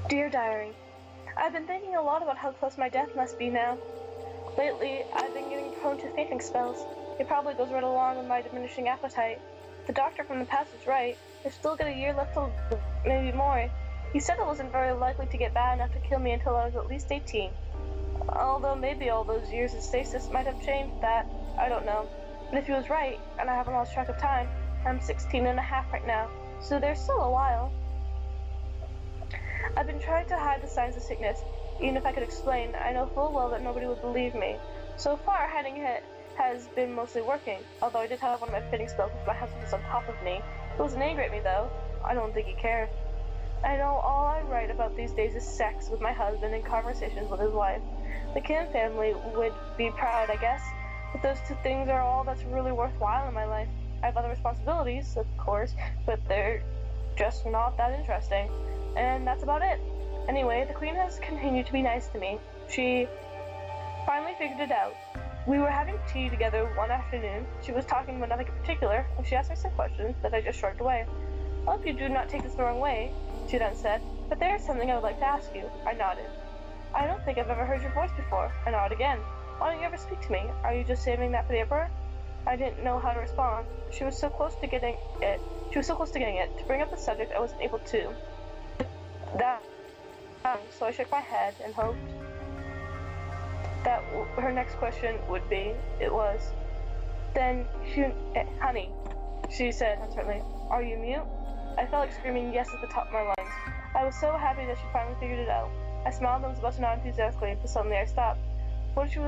Dear Diary, I've been thinking a lot about how close my death must be now. Lately, I've been getting prone to fainting spells. It probably goes right along with my diminishing appetite. The doctor from the past was right. I've still got a year left to live, maybe more. He said it wasn't very likely to get bad enough to kill me until I was at least 18. Although maybe all those years of stasis might have changed that. I don't know. But if he was right, and I haven't lost track of time, I'm 16 and a half right now, so there's still a while. I've been trying to hide the signs of sickness. Even if I could explain, I know full well that nobody would believe me. So far, hiding it has been mostly working, although I did have one of my fitting spells with my husband was on top of me. He wasn't angry at me, though. I don't think he cared. I know all I write about these days is sex with my husband and conversations with his wife. The Kim family would be proud, I guess, but those two things are all that's really worthwhile in my life. I have other responsibilities, of course, but they're just not that interesting. And that's about it. Anyway, the Queen has continued to be nice to me. She finally figured it out. We were having tea together one afternoon. She was talking about nothing in particular, and she asked me some questions that I just shrugged away. I hope you do not take this the wrong way, she then said, but there is something I would like to ask you. I nodded. I don't think I've ever heard your voice before. I nodded again. Why don't you ever speak to me? Are you just saving that for the Emperor? I didn't know how to respond. She was so close to getting it. To bring up the subject, I wasn't able to. So I shook my head and hoped that her next question would be, it was. Then, honey, she said uncertainly, are you mute? I felt like screaming yes at the top of my lungs. I was so happy that she finally figured it out. I smiled and was about to nod enthusiastically, but suddenly I stopped. What if she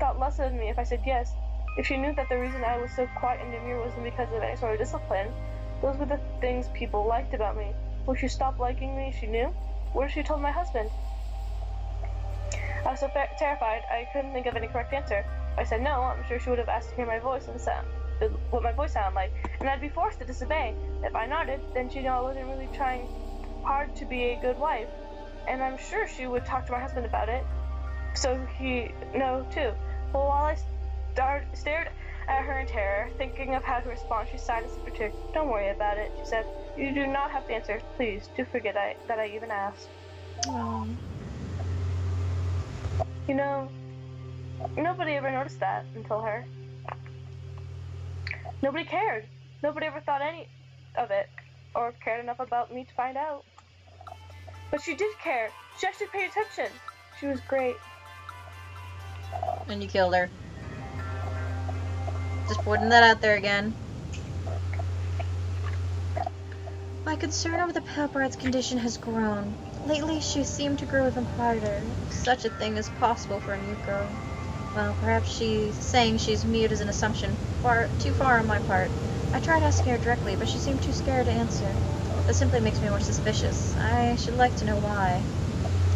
thought less of me if I said yes? If she knew that the reason I was so quiet and demure wasn't because of any sort of discipline, those were the things people liked about me. Would she stop liking me if she knew? What if she told my husband? I was so terrified I couldn't think of any correct answer. If I said no, I'm sure she would have asked to hear my voice and what my voice sounded like, and I'd be forced to disobey. If I nodded, then she'd know I wasn't really trying hard to be a good wife, and I'm sure she would talk to my husband about it, so he'd know too. Well, while I stared at her in terror, thinking of how to respond, she sighed and sipped her tea. Don't worry about it, she said. You do not have to answer. Please, do forget that I even asked. Aww. You know, nobody ever noticed that until her. Nobody cared. Nobody ever thought any of it, or cared enough about me to find out. But she did care. She actually paid attention. She was great. And you killed her. Just putting that out there again. My concern over the pale bride's condition has grown. Lately, she seemed to grow even quieter. If such a thing is possible for a mute girl. Well, perhaps saying she's mute is an assumption too far on my part. I tried asking her directly, but she seemed too scared to answer. That simply makes me more suspicious. I should like to know why.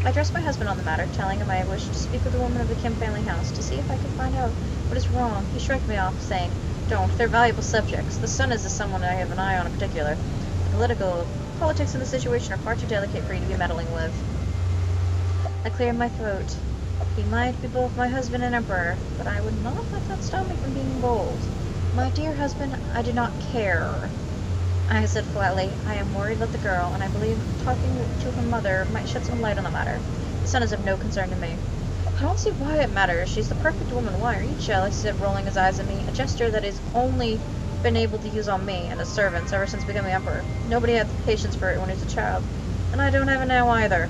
I addressed my husband on the matter, telling him I wished to speak with a woman of the Kim family house to see if I could find out what is wrong. He shrugged me off, saying, Don't, they're valuable subjects. The son is someone I have an eye on in particular. The politics in the situation are far too delicate for you to be meddling with. I cleared my throat. He might be both my husband and emperor, but I would not let that stop me from being bold. My dear husband, I do not care. I said flatly, I am worried about the girl, and I believe talking to her mother might shed some light on the matter. The son is of no concern to me. I don't see why it matters. She's the perfect woman. Why are you jealous? He said, rolling his eyes at me, a gesture that he's only been able to use on me and his servants ever since becoming emperor. Nobody had the patience for it when he was a child, and I don't have it now either.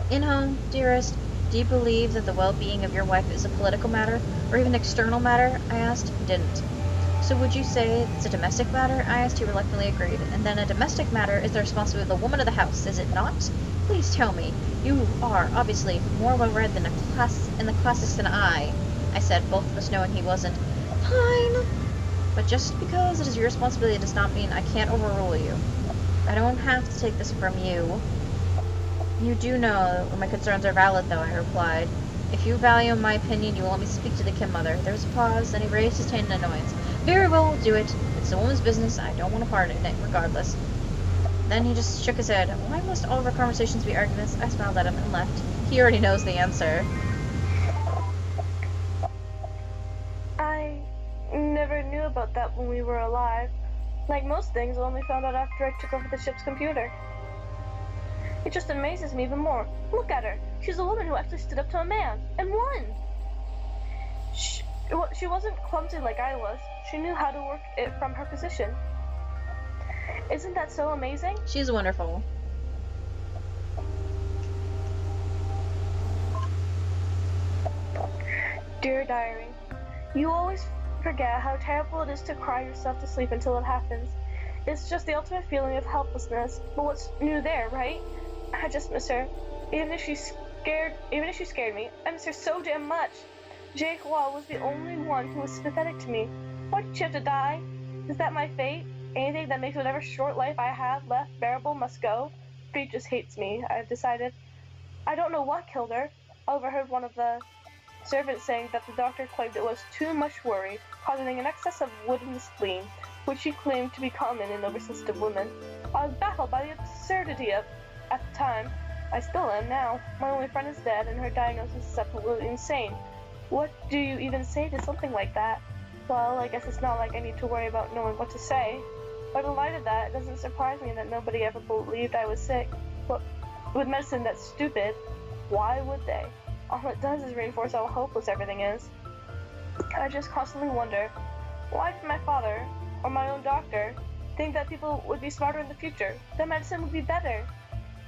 In-home, dearest, do you believe that the well-being of your wife is a political matter, or even external matter? I asked. He didn't. So would you say it's a domestic matter? I asked. He reluctantly agreed. And then a domestic matter is the responsibility of the woman of the house, is it not? Please tell me. You are, obviously, more well-read in the classics than I said, both of us knowing he wasn't. Fine. But just because it is your responsibility does not mean I can't overrule you. I don't have to take this from you. You do know my concerns are valid, though, I replied. If you value my opinion, you will let me speak to the Kim mother. There was a pause, then he raised his hand in annoyance. Very well, I'll do it. It's a woman's business. I don't want to part in it, regardless. Then he just shook his head. Why must all of our conversations be arguments? I smiled at him and left. He already knows the answer. I never knew about that when we were alive. Like most things, I only found out after I took over the ship's computer. It just amazes me even more. Look at her. She's a woman who actually stood up to a man and won. She wasn't clumsy like I was. She knew how to work it from her position. Isn't that so amazing? She's wonderful. Dear Diary, you always forget how terrible it is to cry yourself to sleep until it happens. It's just the ultimate feeling of helplessness. But what's new there, right? I just miss her. Even if she scared me, I miss her so damn much. Jake Law was the only one who was sympathetic to me. Why did she have to die? Is that my fate? Anything that makes whatever short life I have left bearable must go? Fate just hates me, I've decided. I don't know what killed her. I overheard one of the servants saying that the doctor claimed it was too much worry, causing an excess of wood in the spleen, which she claimed to be common in oversensitive women. I was baffled by the absurdity of at the time. I still am now. My only friend is dead, and her diagnosis is absolutely insane. What do you even say to something like that? Well, I guess it's not like I need to worry about knowing what to say. But in light of that, it doesn't surprise me that nobody ever believed I was sick. But with medicine that's stupid, why would they? All it does is reinforce how hopeless everything is. I just constantly wonder, why did my father, or my own doctor, think that people would be smarter in the future? That medicine would be better?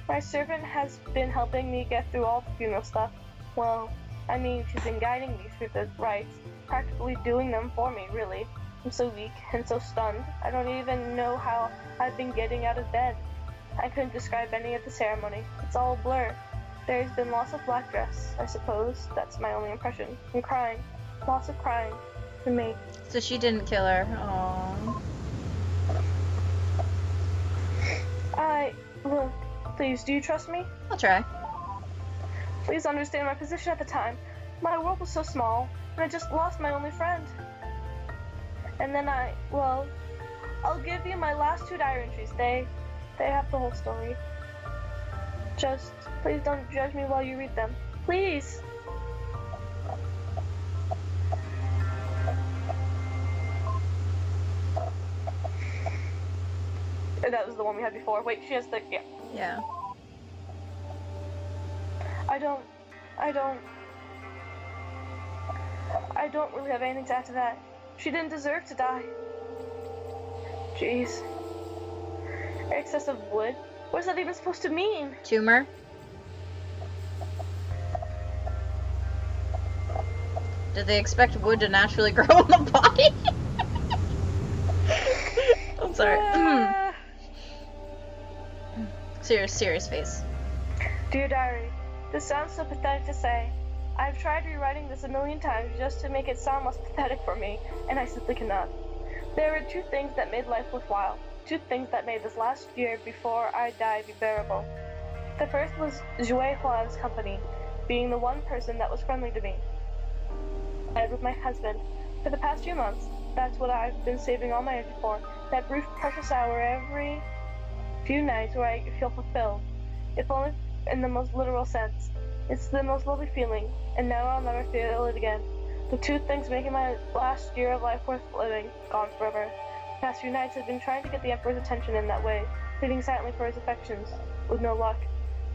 My servant has been helping me get through all the funeral stuff. Well, I mean, she's been guiding me through the rites, practically doing them for me, really. I'm so weak and so stunned. I don't even know how I've been getting out of bed. I couldn't describe any of the ceremony. It's all a blur. There's been lots of black dress, I suppose. That's my only impression. And crying. Lots of crying. For me. So she didn't kill her. Aww. Look, please, do you trust me? I'll try. Please understand my position at the time. My world was so small, and I just lost my only friend. And then I'll give you my last 2 diary entries. They have the whole story. Just, please don't judge me while you read them. Please! That was the one we had before. Wait, she has the, yeah. Yeah. I don't really have anything to add to that. She didn't deserve to die. Jeez. Excess of wood? What is that even supposed to mean? Tumor. Did they expect wood to naturally grow in the body? I'm sorry. Serious face. Dear Diary, this sounds so pathetic to say. I've tried rewriting this a million times just to make it sound less pathetic for me, and I simply cannot. There were 2 things that made life worthwhile. 2 things that made this last year before I died bearable. The first was Jouet Hua's company, being the one person that was friendly to me. I lived with my husband. For the past few months, that's what I've been saving all my energy for. That brief, precious hour every few nights where I feel fulfilled. If only in the most literal sense. It's the most lovely feeling, and now I'll never feel it again. The 2 things making my last year of life worth living, gone forever. The past few nights I've been trying to get the Emperor's attention in that way, pleading silently for his affections, with no luck.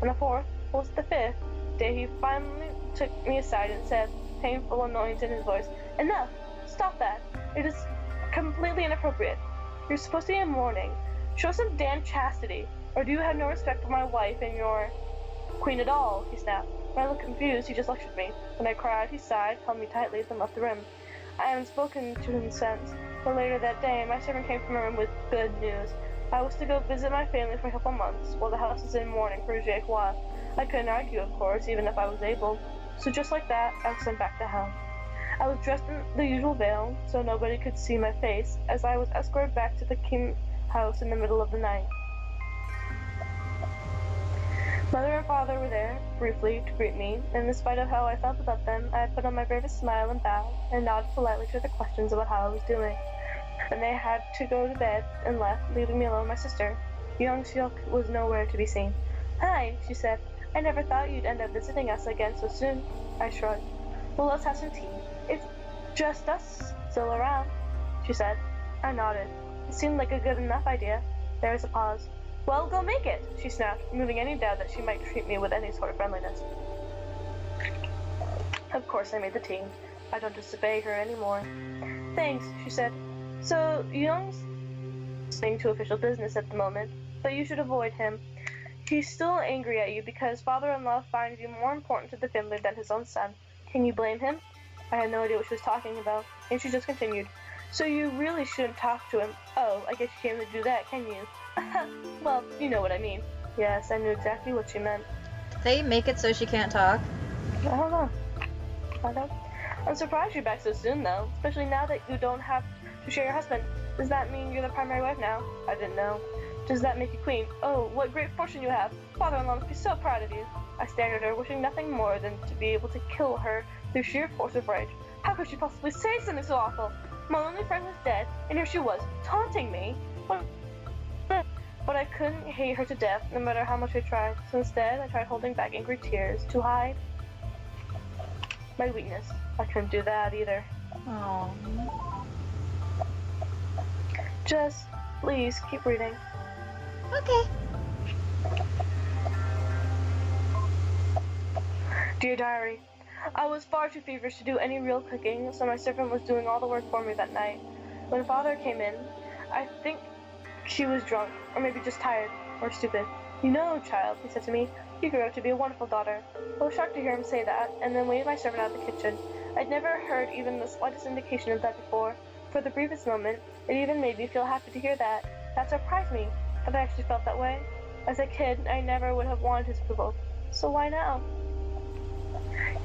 And the 4th was the 5th day he finally took me aside and said, painful annoyance in his voice, "Enough! Stop that! It is completely inappropriate. You're supposed to be in mourning. Show some damn chastity, or do you have no respect for my wife and your queen at all?" he snapped. When I looked confused, he just lectured me. When I cried, he sighed, held me tightly, then left the room. I haven't spoken to him since, but later that day, my servant came from my room with good news. I was to go visit my family for a couple months, while the house is in mourning for Jake Hua. I couldn't argue, of course, even if I was able. So just like that, I was sent back to hell. I was dressed in the usual veil, so nobody could see my face, as I was escorted back to the king house in the middle of the night. Mother and father were there, briefly, to greet me, and in spite of how I felt about them, I put on my bravest smile and bowed, and nodded politely to their questions about how I was doing. And they had to go to bed and left, leaving me alone with my sister. Young Seok was nowhere to be seen. "Hi," she said. "I never thought you'd end up visiting us again so soon." I shrugged. "Well, let's have some tea. It's just us still around," she said. I nodded. It seemed like a good enough idea. There was a pause. Well, go make it, she snapped, removing any doubt that she might treat me with any sort of friendliness. Of course I made the tea. I don't disobey her anymore. Thanks, she said. So, Young's listening to official business at the moment, but you should avoid him. He's still angry at you because father-in-law finds you more important to the family than his own son. Can you blame him? I had no idea what she was talking about, and she just continued. So you really shouldn't talk to him. Oh, I guess you can't even do that, can you? Well, you know what I mean. Yes, I knew exactly what she meant. Did they make it so she can't talk? I don't know. I'm surprised you're back so soon, though, especially now that you don't have to share your husband. Does that mean you're the primary wife now? I didn't know. Does that make you queen? Oh, what great fortune you have. Father-in-law must be so proud of you. I stared at her, wishing nothing more than to be able to kill her through sheer force of rage. How could she possibly say something so awful? My only friend was dead, and here she was, taunting me. But I couldn't hate her to death, no matter how much I tried. So instead, I tried holding back angry tears to hide my weakness. I couldn't do that either. Oh. Just, please, keep reading. Okay. Dear Diary, I was far too feverish to do any real cooking, so my servant was doing all the work for me that night. When Father came in, I think she was drunk, or maybe just tired, or stupid. You know, child, he said to me, you grew up to be a wonderful daughter. I was shocked to hear him say that, and then waved my servant out of the kitchen. I'd never heard even the slightest indication of that before. For the briefest moment, it even made me feel happy to hear that. That surprised me, that I actually felt that way. As a kid, I never would have wanted his approval. So why now?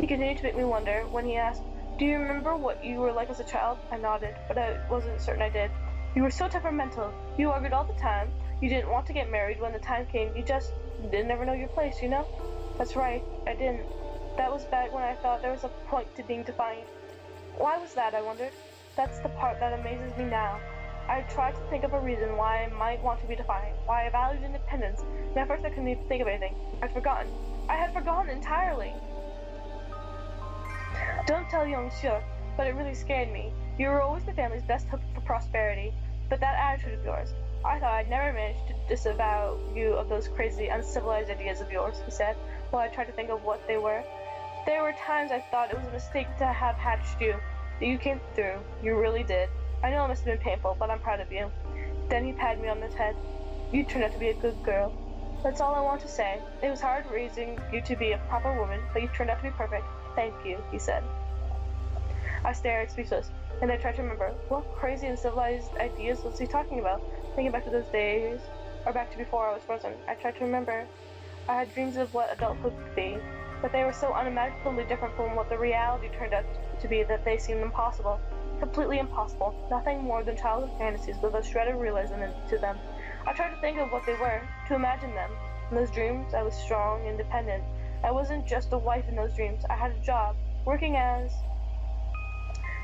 He continued to make me wonder when he asked, do you remember what you were like as a child? I nodded, but I wasn't certain I did. You were so temperamental. You argued all the time. You didn't want to get married when the time came. You just didn't ever know your place, you know? That's right, I didn't. That was back when I thought there was a point to being defiant. Why was that, I wondered? That's the part that amazes me now. I tried to think of a reason why I might want to be defiant, why I valued independence, and at first I couldn't even think of anything. I'd forgotten. I had forgotten entirely. Don't tell young Sure, but it really scared me. You were always the family's best hope for prosperity, but that attitude of yours, I thought I'd never manage to disavow you of those crazy, uncivilized ideas of yours, he said, while I tried to think of what they were. There were times I thought it was a mistake to have hatched you, that you came through. You really did. I know it must have been painful, but I'm proud of you. Then he patted me on the head. You turned out to be a good girl. That's all I want to say. It was hard raising you to be a proper woman, but you turned out to be perfect. Thank you, he said. I stared, speechless, and I tried to remember, what crazy and civilized ideas was he talking about? Thinking back to those days, or back to before I was frozen, I tried to remember. I had dreams of what adulthood could be, but they were so unimaginably different from what the reality turned out to be that they seemed impossible. Completely impossible. Nothing more than childhood fantasies with a shred of realism to them. I tried to think of what they were, to imagine them. In those dreams, I was strong, independent. I wasn't just a wife in those dreams. I had a job, working as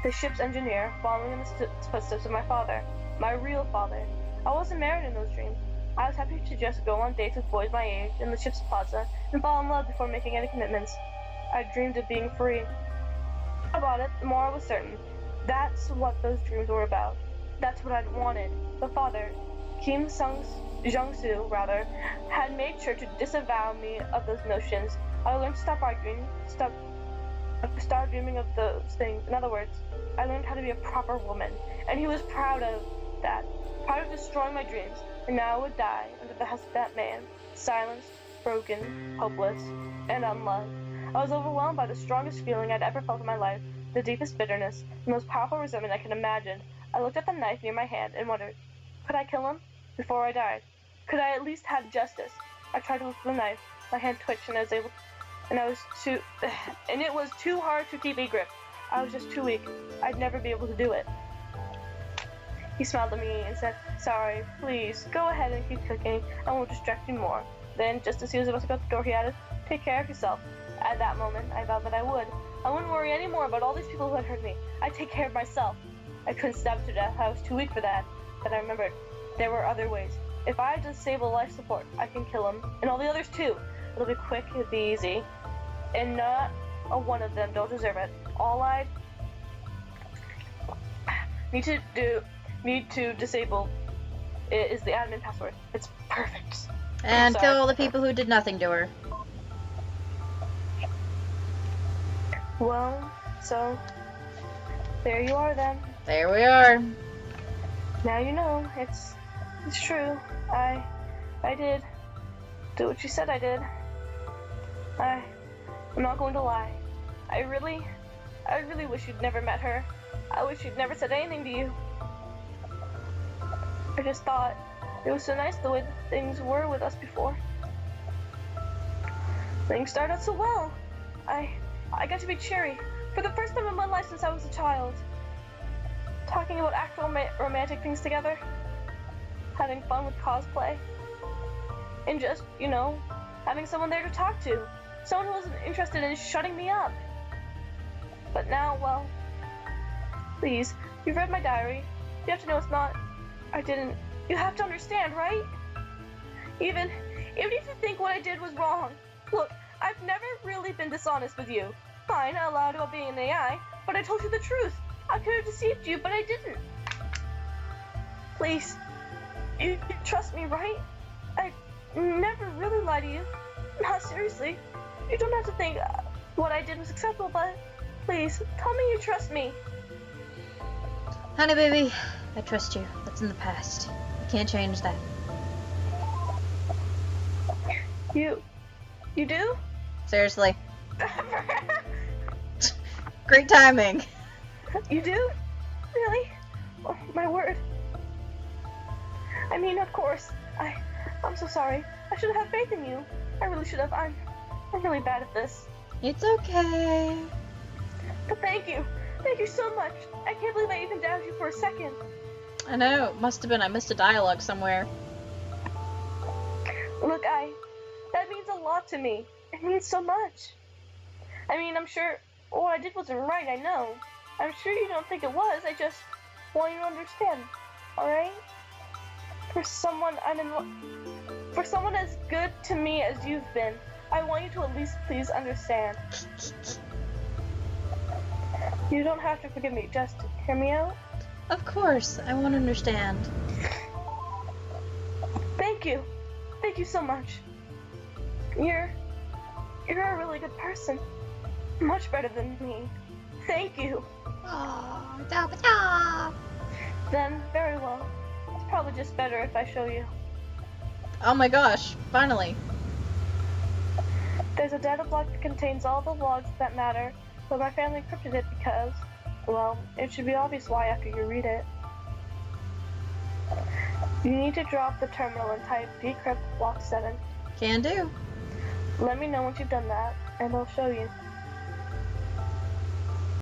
the ship's engineer, following in the footsteps of my father, my real father. I wasn't married in those dreams. I was happy to just go on dates with boys my age in the ship's plaza and fall in love before making any commitments. I dreamed of being free. About it, the more I was certain. That's what those dreams were about. That's what I'd wanted. But father, Jung-soo, had made sure to disavow me of those notions. I learned to stop arguing, stop dreaming of those things. In other words, I learned how to be a proper woman, and he was proud of that, proud of destroying my dreams, and now I would die under the house of that man, silenced, broken, hopeless, and unloved. I was overwhelmed by the strongest feeling I'd ever felt in my life, the deepest bitterness, the most powerful resentment I could imagine. I looked at the knife near my hand and wondered, could I kill him before I died? Could I at least have justice? I tried to lift the knife. My hand twitched, and it was too hard to keep a grip. I was just too weak. I'd never be able to do it. He smiled at me and said, sorry, please, go ahead and keep cooking. I won't distract you more. Then, just as he was about to go out the door, he added, take care of yourself. At that moment, I vowed that I would. I wouldn't worry anymore about all these people who had hurt me. I'd take care of myself. I couldn't stab him to death. I was too weak for that. But I remembered, there were other ways. If I disable life support, I can kill him. And all the others too. It'll be quick, it'll be easy. And not a one of them don't deserve it. All I need to disable is the admin password. It's perfect. And Sorry. kill all the people who did nothing to her. Well, so there you are then. There we are. Now you know. It's true. I did do what you said I did. I'm not going to lie. I really wish you'd never met her. I wish you'd never said anything to you. I just thought it was so nice the way things were with us before. Things started out so well. I got to meet Cherry for the first time in my life since I was a child. Talking about actual romantic things together. Having fun with cosplay. And just, you know, having someone there to talk to. Someone who wasn't interested in shutting me up. But now, well, please, you've read my diary. You have to know it's not, I didn't, you have to understand, right? Even if you think what I did was wrong. Look, I've never really been dishonest with you. Fine, I lied about being an AI, but I told you the truth. I could have deceived you, but I didn't. Please, you trust me, right? I never really lied to you. Not seriously. You don't have to think what I did was acceptable, but please, tell me you trust me. Honey baby, I trust you. That's in the past. I can't change that. You do? Seriously. Great timing. You do? Really? Oh, my word. I mean, of course. I'm so sorry. I should have faith in you. I really should have. I'm really bad at this. It's okay. But thank you. Thank you so much. I can't believe I even doubted you for a second. I know. Must have been. I missed a dialogue somewhere. Look, that means a lot to me. It means so much. I mean, I'm sure what I did wasn't right, I know. I'm sure you don't think it was. I just want you to understand. Alright? For someone as good to me as you've been, I want you to at least please understand. You don't have to forgive me, just hear me out. Of course, I won't understand. Thank you. Thank you so much. You're a really good person. Much better than me. Thank you. Oh, da-ba-da. Then, very well. It's probably just better if I show you. Oh my gosh, finally. There's a data block that contains all the logs that matter, but my family encrypted it because, well, it should be obvious why after you read it. You need to drop the terminal and type decrypt block 7. Can do. Let me know once you've done that, and I'll show you.